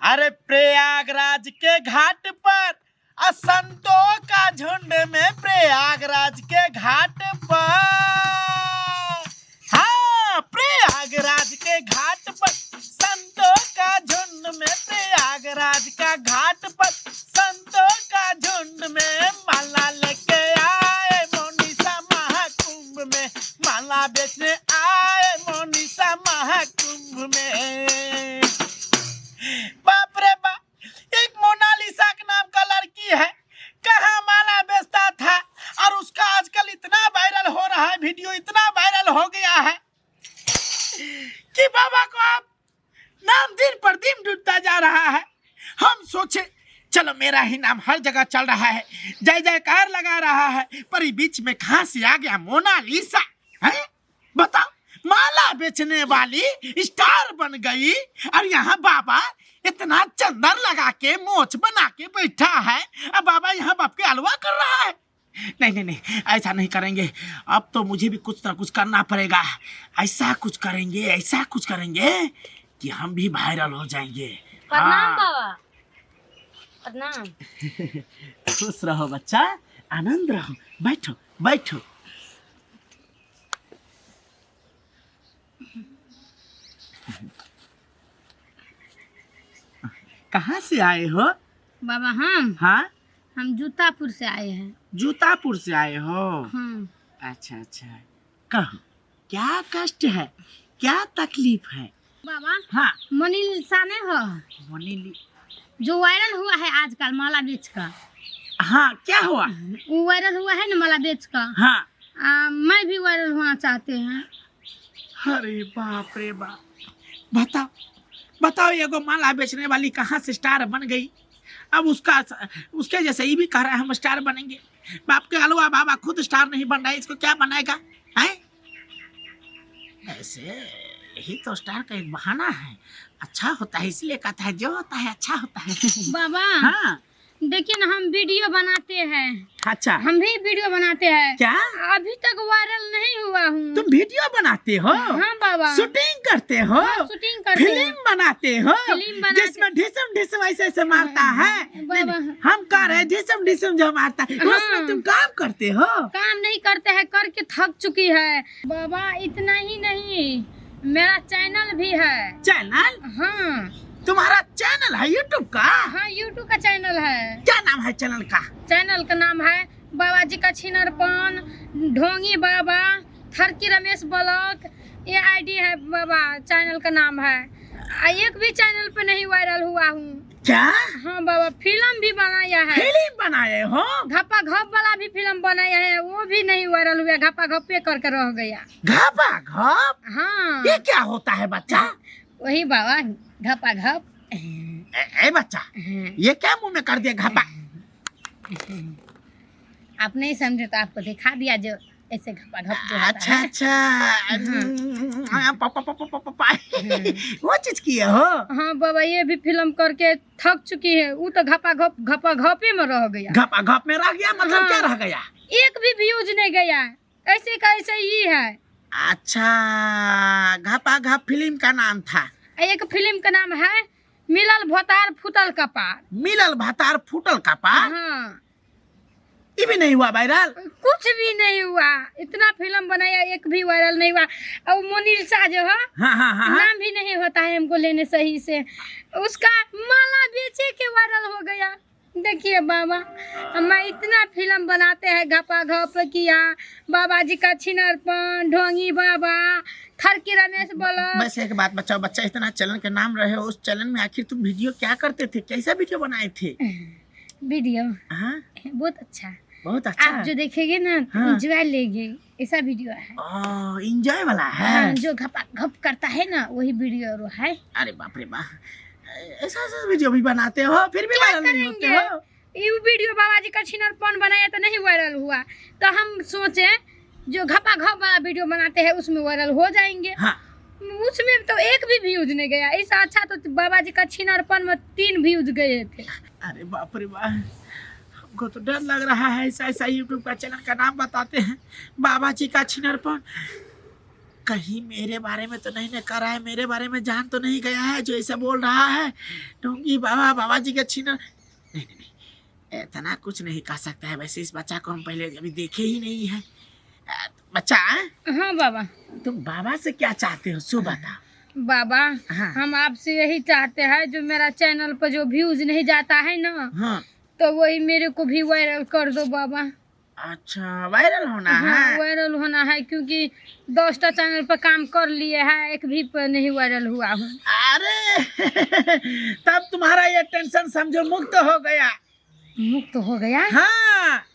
अरे प्रयागराज के घाट पर संतों का झुंड में प्रयागराज के घाट पर, हाँ प्रयागराज के घाट पर संतों का झुंड में, प्रयागराज का घाट पर संतों का झुंड में माला लेके आए मोनिसा महाकुंभ में, माला बेचने आए मोनिसा महाकुंभ में। बाप रे बाप, एक मोनालिसा के नाम का लड़की है, कहाँ माला बेचता था और उसका आजकल इतना वायरल हो रहा है, वीडियो इतना वायरल हो गया है कि बाबा को अब नाम दिन पर दिन डूबता जा रहा है। हम सोचे चलो मेरा ही नाम हर जगह चल रहा है, जय जयकार लगा रहा है, पर ये बीच में कहाँ से आ गया मोनालिसा है? बताओ, माला बेचने वाली स्टार बन गई और यहाँ बाबा इतना चंदन लगा के मोछ बना के बैठा है, अब बाबा यहाँ बाप के हलवा कर रहा है। नहीं नहीं नहीं, ऐसा नहीं करेंगे, अब तो मुझे भी कुछ ना कुछ करना पड़ेगा। ऐसा कुछ करेंगे, ऐसा कुछ करेंगे कि हम भी वायरल हो जाएंगे। प्रणाम बाबा, प्रणाम। खुश रहो बच्चा, आनंद रहो, बैठो बैठो। कहाँ से आए हो बाबा? हम जूतापुर से आए हैं। जूतापुर से आए हो? अच्छा अच्छा, कहो क्या कष्ट है, क्या तकलीफ है? बाबा हाँ, मोनालिसा ने हो मोनाली जो वायरल हुआ है आजकल माला बेच कर। हाँ, क्या हुआ? वो वायरल हुआ है ना माला बेच कर। हाँ, मैं भी वायरल होना चाहते हैं। अरे बाप रे बाप, बताओ बताओ, एगो माला बेचने वाली कहाँ से स्टार बन गई? अब उसके जैसे ही भी कह रहा है हम स्टार बनेंगे। बाप के हलवा, बाबा खुद स्टार नहीं बन रहा है, इसको क्या बनाएगा है? ऐसे यही तो स्टार का एक बहाना है, अच्छा होता है इसलिए कहता है, जो होता है अच्छा होता है। बाबा हाँ, देखिए ना, हम वीडियो बनाते हैं। अच्छा, हम भी वीडियो बनाते हैं। क्या अभी तक वायरल नहीं हुआ हूँ। तुम वीडियो बनाते हो? हाँ बाबा। शूटिंग करते हो? हाँ, शूटिंग करते हैं। फिल्म बनाते हो? फिल्म बनाते, जिसमें ढिसम ढिसम ऐसे ऐसे मारता है? बाबा, हम कह रहे ढिसम ढिसम जो मारता है, हाँ। उसमें तुम काम करते हो? काम नहीं करते हैं, करके थक चुकी है बाबा। इतना ही नहीं, मेरा चैनल भी है। चैनल? हाँ, तुम्हारा चैनल है यूट्यूब का? हाँ यूट्यूब का चैनल है। क्या नाम है चैनल का? चैनल का नाम है बाबा जी का छिनरपन, ढोंगी बाबा, थरकी रमेश ब्लॉग, ये आईडी है बाबा, चैनल का नाम है। एक भी चैनल पे नहीं वायरल हुआ हूँ। क्या? हाँ बाबा, फिल्म भी बनाया है। फिल्म बनाए हो? घपा घप वाला भी फिल्म बनाया है, वो भी नहीं वायरल हुआ, घपा घप पे करके रह गया। घपा घप? हाँ, ये क्या होता है बच्चा? वही बाबा, घपा घप। ए बच्चा, ये क्या मुंह में कर दिया घपा? आप नहीं समझे तो आपको दिखा दिया, जो ऐसे घपा घप जो होता अच्छा है। अच्छा, वो चीज किए हो? हाँ बाबा, ये भी फिल्म करके थक चुकी है। वो तो घपा घपे में रह गया। घपा घप में रह गया, मतलब हाँ। क्या रह गया? एक भी व्यूज नहीं गया, ऐसे का ऐसे ही है। अच्छा, घपा घप फिल्म का नाम था। एक फिल्म का नाम है मिलल भतार फुटल कपार। मिलल भतार फूटल कपार? हाँ, ये भी नहीं हुआ वायरल? कुछ भी नहीं हुआ। इतना फिल्म बनाया, एक भी वायरल नहीं हुआ। और मोनालिसा जो है, हाँ हाँ हाँ, नाम भी नहीं होता है हमको लेने सही से, उसका माला बेचे के वायरल हो गया। देखिए बाबा, हम इतना फिल्म बनाते हैं, घपा घप किया, बाबा जी का छिनरपन, ढोंगी बाबा, थरकी रमेश ब्लॉग। बस एक बात बच्चा, बच्चा इतना चैनल के नाम रहे हो, उस चैनल में आखिर तुम वीडियो क्या करते थे, कैसा वीडियो बनाए थे? वीडियो हाँ, बहुत अच्छा, बहुत अच्छा। आप जो देखेंगे ना हाँ। एंजॉय लेंगे, ऐसा वीडियो है। एंजॉय वाला है? हाँ, जो घपा घप करता है ना, वही वीडियो है। अरे बाप रे बाप, ऐसा ऐसा वीडियो भी बनाते हो, फिर भी वायरल नहीं होते हो? ये वीडियो बाबा जी का छिनरपन बनाया तो नहीं वायरल हुआ, तो हम सोचे जो घपा घप वाला वीडियो बनाते हैं उसमें वायरल हो जाएंगे। हाँ। उसमें तो एक भी व्यूज नहीं गया। ऐसा अच्छा तो बाबा जी का छिनरपन में 3 व्यूज गए थे। अरे बाप रे बाप, हमको तो डर लग रहा है। ऐसा ऐसा यूट्यूब का चैनल का नाम बताते हैं, बाबा जी का छिनरपन। कहीं मेरे बारे में तो नहीं न करा है, मेरे बारे में जान तो नहीं गया है जो ऐसा बोल रहा है। डोंगी बाबा, बाबा जी का छीना। नहीं नहीं नहीं, इतना कुछ नहीं कर सकता है। वैसे इस बच्चा को हम पहले अभी देखे ही नहीं है। बच्चा, हाँ बाबा। तुम बाबा से क्या चाहते हो सो बता। बाबा हाँ। हम आपसे यही चाहते हैं, जो मेरा चैनल पर जो व्यूज नहीं जाता है ना, हाँ। तो वही मेरे को भी वायरल कर दो बाबा। अच्छा, वायरल होना हाँ है। वायरल होना है, क्योंकि 10टा चैनल पर काम कर लिए हैं, एक भी पर नहीं वायरल हुआ हूँ। अरे तब तुम्हारा ये टेंशन समझो मुक्त हो गया। मुक्त हो गया। हाँ।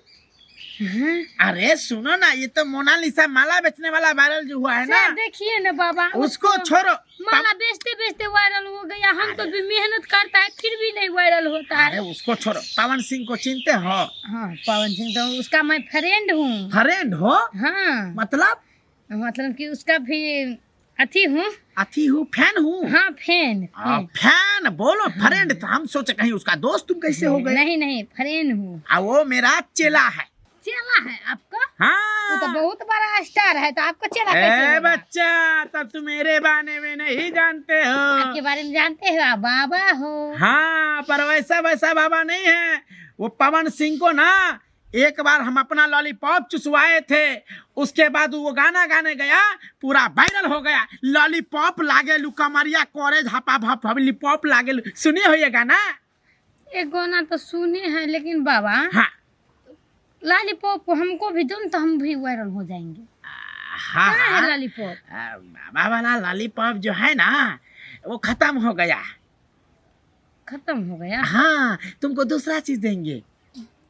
हाँ। अरे सुनो ना, ये तो मोनालिसा माला बेचने वाला वायरल जो हुआ है ना, देखिए ना बाबा, उसको छोड़ो। माला बेचते बेचते वायरल हो गया। हम तो भी मेहनत करता है फिर भी नहीं वायरल होता है। अरे उसको छोड़ो, पवन सिंह को चिनते हो? हाँ पवन सिंह तो उसका मैं फ्रेंड हूँ। फ्रेंड हो? हाँ मतलब कि उसका भी अथी हूँ। अथी हूँ, फैन हूँ। हाँ फैन। फैन बोलो, फ्रेंड तो हम सोचे कहीं उसका दोस्त तुम कैसे हो गए। नहीं नहीं फ्रेंड हूँ। वो मेरा चेला है। चेला है आपका? हाँ। तो बहुत बड़ा स्टार है, तो आपको चेला कैसे होगा? बच्चा, तब तुम मेरे बारे में नहीं जानते हो। आपके बारे में जानते हो, आप बाबा हो। हाँ, पर वैसा वैसा बाबा नहीं है। वो पवन सिंह को ना एक बार हम अपना लॉलीपॉप चुसवाए थे, उसके बाद वो गाना गाने गया, पूरा वायरल हो गया। लॉलीपॉप लागे लू कमरिया कोरे झापा भाप लॉलीपॉप लागे लू। सुने हो ये गाना? एक गाना तो सुने हैं, लेकिन बाबा हाँ, लॉलीपॉप हमको भी दो तो हम भी वायरल हो जाएंगे। हाँ, क्या है हाँ। लॉलीपॉप? बाबा वाला लॉलीपॉप जो है ना, वो खत्म हो गया। खत्म हो गया? हाँ, तुमको दूसरा चीज देंगे।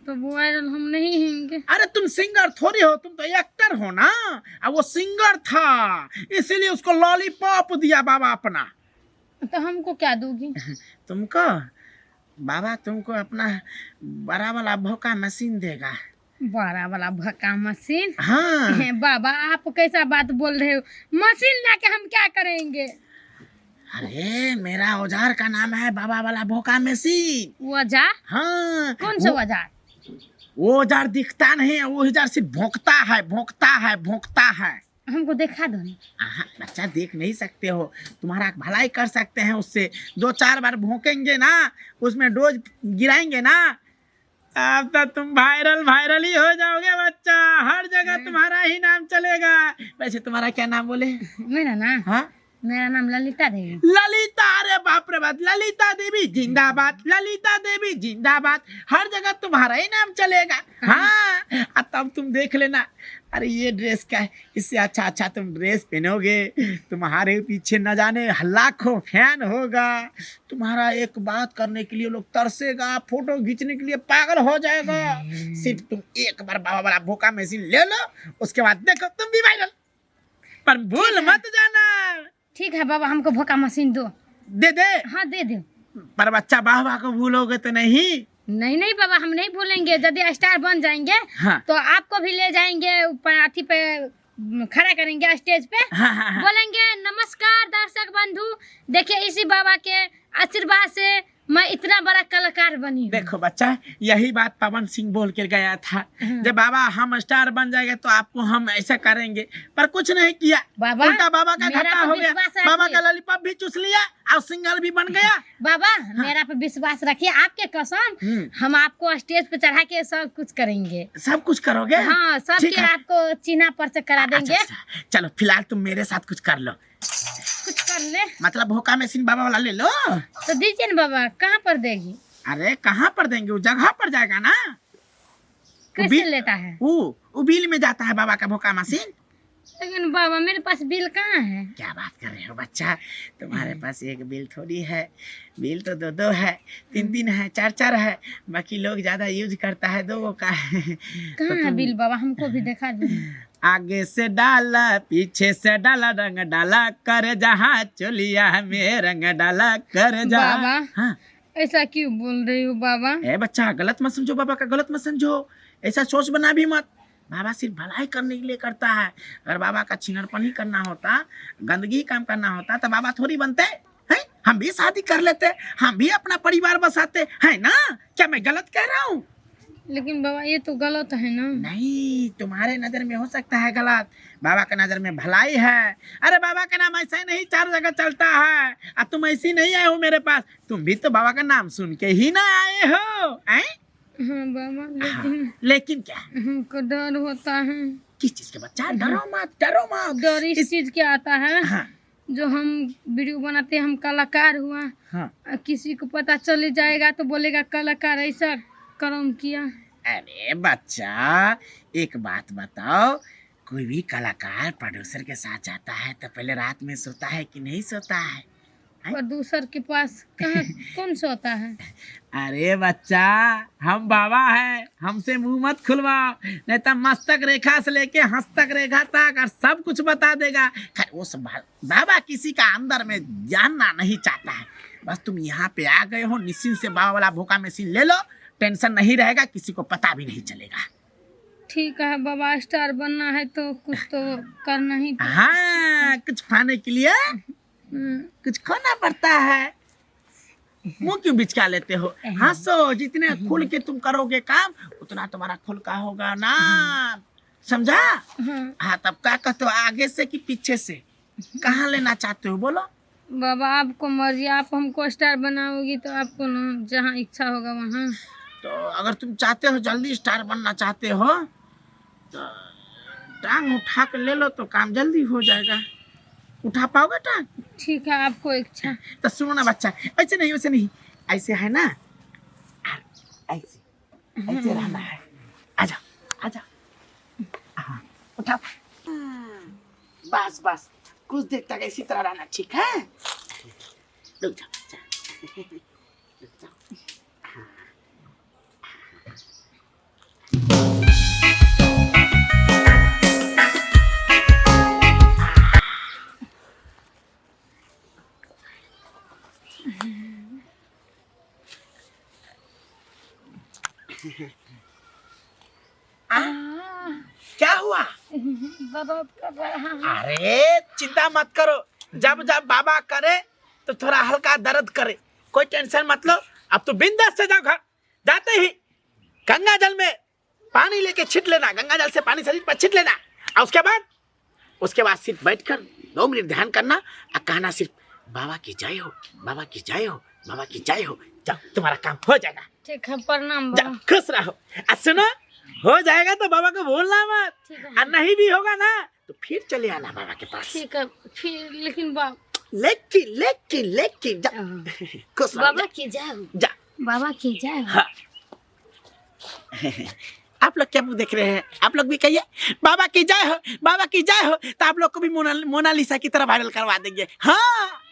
तो वायरल हम नहीं होंगे। अरे तुम सिंगर थोड़ी हो, तुम तो एक्टर हो ना। अब वो सिंगर था, इसीलिए उसको लॉलीपॉप दिया बाबा अपना। तो हमको क्या दोगी? तुमको बाबा तुमको अपना बड़ा वाला भोका मशीन देगा। बड़ा वाला भक्का मशीन? हाँ। बाबा आप कैसा बात बोल रहे हो? मशीन लाके हम क्या करेंगे? अरे मेरा औजार का नाम है बाबा वाला भोका मशीन। औजार? हाँ। कौन सा औजार? वो औजार दिखता नहीं है, वो औजार सिर्फ भोंकता है, भोंकता है, भोंकता है। हमको दिखा दो। बच्चा देख नहीं सकते हो, तुम्हारा भलाई कर सकते हैं उससे। 2-4 बार भोंकेंगे ना, उसमें डोज गिराएंगे ना, अब तो तुम वायरल ही हो जाओगे बच्चा। हर जगह तुम्हारा ही नाम चलेगा। वैसे तुम्हारा क्या नाम बोले? मेरा नाम? हाँ, मेरा नाम ललिता देवी। ललिता? अरे बाप रे बाप, ललिता देवी जिंदाबाद, ललिता देवी जिंदाबाद। हर जगह तुम्हारा ही नाम चलेगा। हाँ, तब तुम देख लेना। अरे ये ड्रेस क्या है, इससे अच्छा तुम ड्रेस पहनोगे, तुम्हारे पीछे न जाने लाखों फैन होगा। तुम्हारा एक बात करने के लिए लोग तरसेगा, फोटो खींचने के लिए पागल हो जाएगा। सिर्फ तुम एक बार बाबा वाला भोका मशीन ले लो, उसके बाद देखो तुम भी वायरल। पर भूल मत जाना। ठीक है बाबा, हमको भोका मशीन दो। दे। हाँ दे दो। पर बच्चा बाबा को भूलोगे तो नहीं। नहीं बाबा, हम नहीं भूलेंगे। यदि स्टार बन जाएंगे हाँ। तो आपको भी ले जाएंगे ऊपर अथी पे, खड़ा करेंगे स्टेज पे। हाँ। बोलेंगे नमस्कार दर्शक बंधु, देखिए इसी बाबा के आशीर्वाद से मैं इतना बड़ा कलाकार बनी हूँ। देखो बच्चा, यही बात पवन सिंह बोल के गया था, जब बाबा हम स्टार बन जाएंगे तो आपको हम ऐसा करेंगे। पर कुछ नहीं किया, बाबा उल्टा बाबा का मेरा घाटा पे हो गया। विश्वास बाबा रखिए। का लॉलीपॉप भी चूस लिया और सिंगर भी बन गया। बाबा मेरा पे विश्वास रखिए, आपके कसम हम आपको स्टेज पे चढ़ा के सब कुछ करेंगे। सब कुछ करोगे? हाँ, सब ठीक के है। आपको चिन्हा परिचय करा देंगे। अच्छा, चलो फिलहाल तुम मेरे साथ कुछ कर लो। कुछ कर ले मतलब भोका मशीन बाबा वाला ले लो। तो दीजिए ना बाबा। कहाँ पर देगी? अरे कहाँ पर देंगे, वो जगह पर जाएगा ना। कैसे लेता है? वो बिल में जाता है बाबा का भोका मशीन। लेकिन बाबा मेरे पास बिल कहाँ है? क्या बात कर रहे हो बच्चा, तुम्हारे पास एक बिल थोड़ी है। बिल तो 2 है, 3 है, 4 है। बाकी लोग ज्यादा यूज करता है 2 का। कहाँ है बिल बाबा? हमको भी दिखा दो। आगे से डाला, पीछे से डाला, रंग डाला कर जहाँ चलिया में, रंग डाला कर जा। बाबा हाँ। ऐसा क्यों बोल रही हो बाबा? ए बच्चा, गलत मत समझो, बाबा का गलत मत समझो। ऐसा सोच बना भी मत। बाबा सिर्फ भलाई करने के लिए करता है। अगर बाबा का छिनरपनी करना होता, गंदगी काम करना होता, तो बाबा थोड़ी बनते हैं। हम भी शादी कर लेते, हम भी अपना परिवार बसाते हैं ना। क्या मैं गलत कह रहा हूँ? लेकिन बाबा ये तो गलत है ना। नहीं, तुम्हारे नजर में हो सकता है गलत, बाबा के नजर में भलाई है। अरे बाबा का नाम ऐसे नहीं चार जगह चलता है। अब तुम ऐसी नहीं आए हो मेरे पास, तुम भी तो बाबा का नाम सुन के ही ना आए हो। हाँ बाबा, लेकिन लेकिन क्या? हमको डर होता है। किस चीज के? बच्चा डरो मत, डरो मत। डर इस चीज के आता है, हाँ, जो हम वीडियो बनाते हैं, हम कलाकार हुआ, हाँ। किसी को पता चले जाएगा तो बोलेगा कलाकार ऐसा कर्म किया। अरे बच्चा, एक बात बताओ, कोई भी कलाकार प्रोड्यूसर के साथ जाता है तो पहले रात में सोता है कि नहीं सोता है? प्रोड्यूसर के पास कहाँ कौन सोता है? अरे बच्चा, हम बाबा है, हमसे मुंह मत खुलवाओ, नहीं तो मस्तक रेखा से लेके हस्तक रेखा तक और सब कुछ बता देगा। खैर वो सब बाबा किसी का अंदर में जानना नहीं चाहता है। बस तुम यहाँ पे आ गए हो, निश्चिंत से बाबा वाला भूखा मशीन ले लो, टेंशन नहीं रहेगा, किसी को पता भी नहीं चलेगा। ठीक है बाबा, स्टार बनना है तो कुछ तो करना ही। हाँ, कुछ पाने के लिए कुछ खोना पड़ता है। मुंह क्यों बिचका लेते हो? हंसो, जितने खुल के तुम करोगे काम उतना तुम्हारा खुल का होगा ना, समझा? हाँ, तब क्या कहते हो, आगे से कि पीछे से, कहाँ लेना चाहते हो बोलो? बाबा आपको मर्जी, आप हमको स्टार बनाओगी तो आपको ना जहाँ इच्छा होगा वहाँ। तो अगर तुम चाहते हो, जल्दी स्टार बनना चाहते हो तो टांग उठा के ले लो तो काम जल्दी हो जाएगा। उठा पाओगे टांग? ठीक है, आपको इच्छा। तो सुनो ना बच्चा, ऐसे नहीं, वैसे नहीं, ऐसे है ना, ऐसे ऐसे रहना है। आजा आजा, हाँ उठा, बस बस, कुछ देर तक इसी तरह रहना, ठीक है? रुक जाओ बच्चा, रुक जाओ। क्या हुआ? दर्द कर रहा है। अरे चिंता मत करो, जब जब बाबा करे तो थोड़ा हल्का दर्द करे, कोई टेंशन मत लो। अब तो बिंदास से जाओ घर, जाते ही गंगा जल में पानी लेके छिट लेना, गंगा जल से पानी शरीर पर छिट लेना, और उसके बाद सिर्फ बैठकर 2 मिनट ध्यान करना और कहना सिर्फ बाबा की जय हो, बाबा की जय हो, बाबा की जय हो। जाओ, तुम्हारा काम हो जाएगा। ठीक है, प्रणाम जाओ, बाबा। खुश रहो। सुनो, हो जाएगा तो बाबा को भूलना मत, ठीक है। और नहीं भी होगा ना तो फिर चले आना बाबा के पास। ठीक है, फिर लेकिन बाबा लेकिन जा, खुश रहो, बाबा की जय हो, जा। बाबा की जय हो। हाँ। आप लोग क्या मुंह देख रहे हैं? आप लोग भी कहिए बाबा की जय हो, बाबा की जय हो, तो आप लोग को भी मोनालिसा की तरह वायरल करवा देंगे। हाँ।